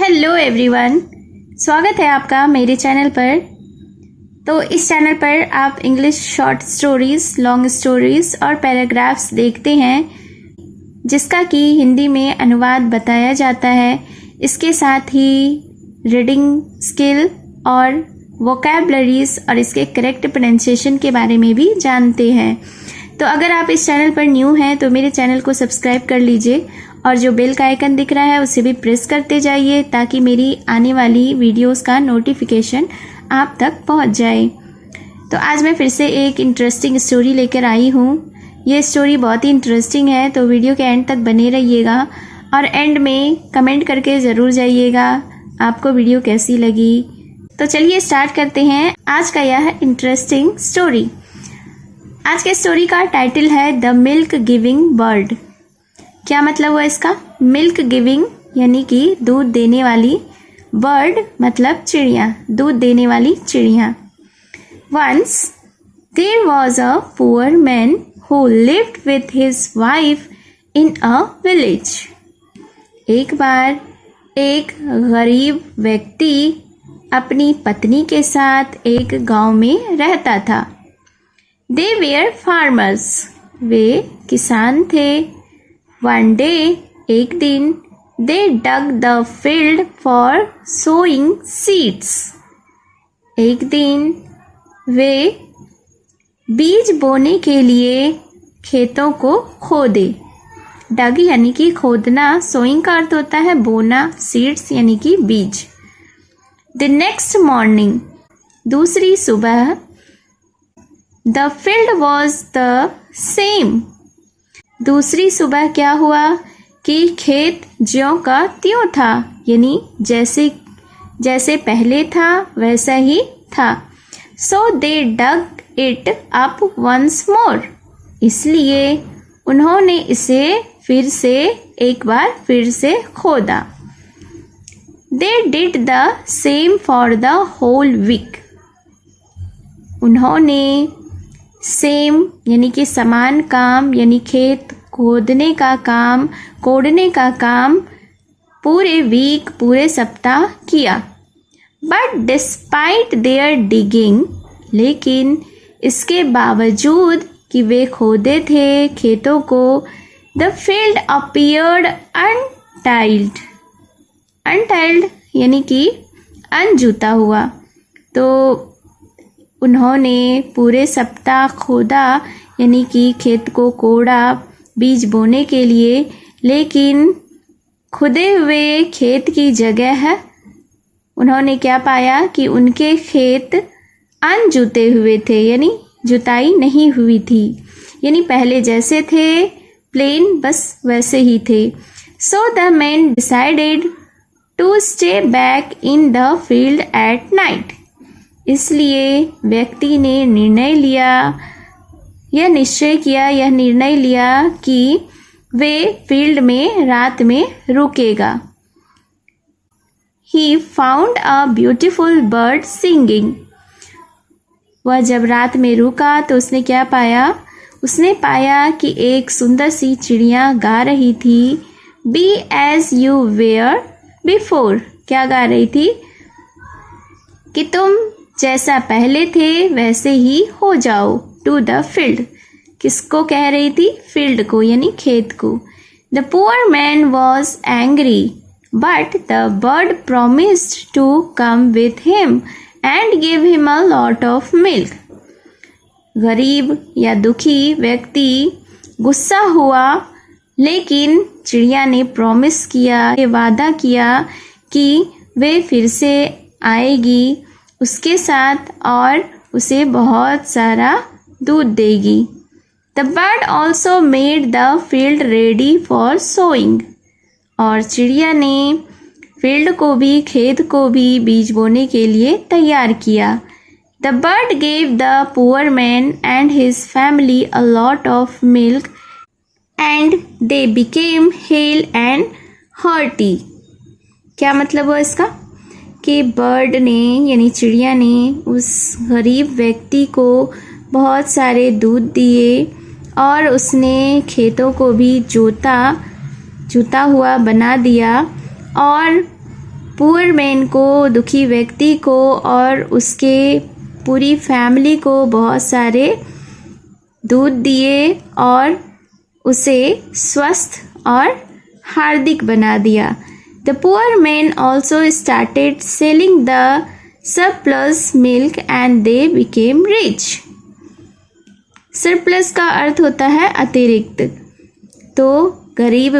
Hello everyone, स्वागत है आपका मेरे चैनल पर। तो इस चैनल पर आप English short stories, long stories और पैराग्राफ्स देखते हैं, जिसका कि हिंदी में अनुवाद बताया जाता है। इसके साथ ही रीडिंग स्किल और वोकैबलरीज और इसके करेक्ट प्रोनाउंसिएशन के बारे में भी जानते हैं। तो अगर आप इस चैनल पर न्यू हैं तो मेरे चैनल को सब्सक्राइब कर लीजिए और जो बेल का आइकन दिख रहा है उसे भी प्रेस करते जाइए ताकि मेरी आने वाली वीडियोस का नोटिफिकेशन आप तक पहुंच जाए। तो आज मैं फिर से एक इंटरेस्टिंग स्टोरी लेकर आई हूं। ये स्टोरी बहुत ही इंटरेस्टिंग है, तो वीडियो के एंड तक बने रहिएगा और एंड में कमेंट करके ज़रूर जाइएगा आपको वीडियो कैसी लगी। तो चलिए स्टार्ट करते हैं आज का यह इंटरेस्टिंग स्टोरी। आज के स्टोरी का टाइटल है द मिल्क गिविंग बर्ड। क्या मतलब हुआ इसका? मिल्क गिविंग यानी कि दूध देने वाली, बर्ड मतलब चिड़िया, दूध देने वाली चिड़िया। Once there was a poor man who lived with his wife in a village. एक बार एक गरीब व्यक्ति अपनी पत्नी के साथ एक गांव में रहता था। दे वेयर फार्मर्स, वे किसान थे। वन डे, एक दिन, they dug the field for sowing seeds. एक दिन वे बीज बोने के लिए खेतों को खोदे। डग यानी कि खोदना, सोइंग का अर्थ होता है बोना, सीड्स यानी कि बीज। द नेक्स्ट मॉर्निंग, दूसरी सुबह, the field was the same. दूसरी सुबह क्या हुआ कि खेत ज्यों का त्यों था, यानी जैसे पहले था वैसा ही था। So they dug it up once more, इसलिए उन्होंने इसे एक बार फिर से खोदा। They did the same for the whole week. उन्होंने सेम यानी कि समान काम, यानी खेत खोदने का काम, कोड़ने का काम पूरे वीक, पूरे सप्ताह किया। बट डिस्पाइट देयर डिगिंग, लेकिन इसके बावजूद कि वे खोदे थे खेतों को, द फील्ड अपीयर्ड अनटाइल्ड। अनटाइल्ड यानी कि अनजूता हुआ। तो उन्होंने पूरे सप्ताह खोदा यानी कि खेत को कोड़ा बीज बोने के लिए, लेकिन खुदे हुए खेत की जगह उन्होंने क्या पाया कि उनके खेत अनजूते हुए थे, यानी जुताई नहीं हुई थी, यानी पहले जैसे थे प्लेन, बस वैसे ही थे। So the man decided to stay back in the field at night. इसलिए व्यक्ति ने यह निर्णय लिया कि वे फील्ड में रात में रुकेगा। He found a beautiful bird singing. वह जब रात में रुका तो उसने क्या पाया? उसने पाया कि एक सुंदर सी चिड़िया गा रही थी। Be as you were before. क्या गा रही थी? कि तुम जैसा पहले थे वैसे ही हो जाओ। टू द फील्ड, किसको कह रही थी? फील्ड को, यानी खेत को। The poor man was angry but the bird promised to come with him and give him a lot of milk. गरीब या दुखी व्यक्ति गुस्सा हुआ, लेकिन चिड़िया ने प्रॉमिस किया, वादा किया कि वे फिर से आएगी उसके साथ और उसे बहुत सारा दूध देगी। The bird also made the field ready for sowing. और चिड़िया ने फील्ड को भी, खेत को भी बीज बोने के लिए तैयार किया। The bird gave the poor man and his family a lot of milk and they became hello and hearty. क्या मतलब हुआ इसका? कि बर्ड ने यानी चिड़िया ने उस गरीब व्यक्ति को बहुत सारे दूध दिए और उसने खेतों को भी जोता हुआ बना दिया और पुअर मैन को, दुखी व्यक्ति को और उसके पूरी फैमिली को बहुत सारे दूध दिए और उसे स्वस्थ और हार्दिक बना दिया। The poor man also started selling the surplus milk and they became rich. Surplus का अर्थ होता है अतिरिक्त। तो गरीब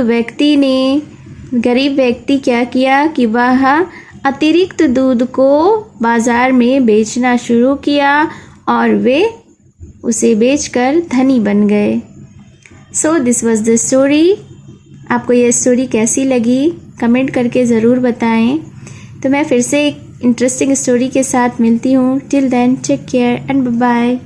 व्यक्ति क्या किया कि वह अतिरिक्त दूध को बाज़ार में बेचना शुरू किया और वे उसे बेचकर धनी बन गए। So this was the story. आपको ये स्टोरी कैसी लगी कमेंट करके ज़रूर बताएं। तो मैं फिर से एक इंटरेस्टिंग स्टोरी के साथ मिलती हूँ। Till then take care and bye bye.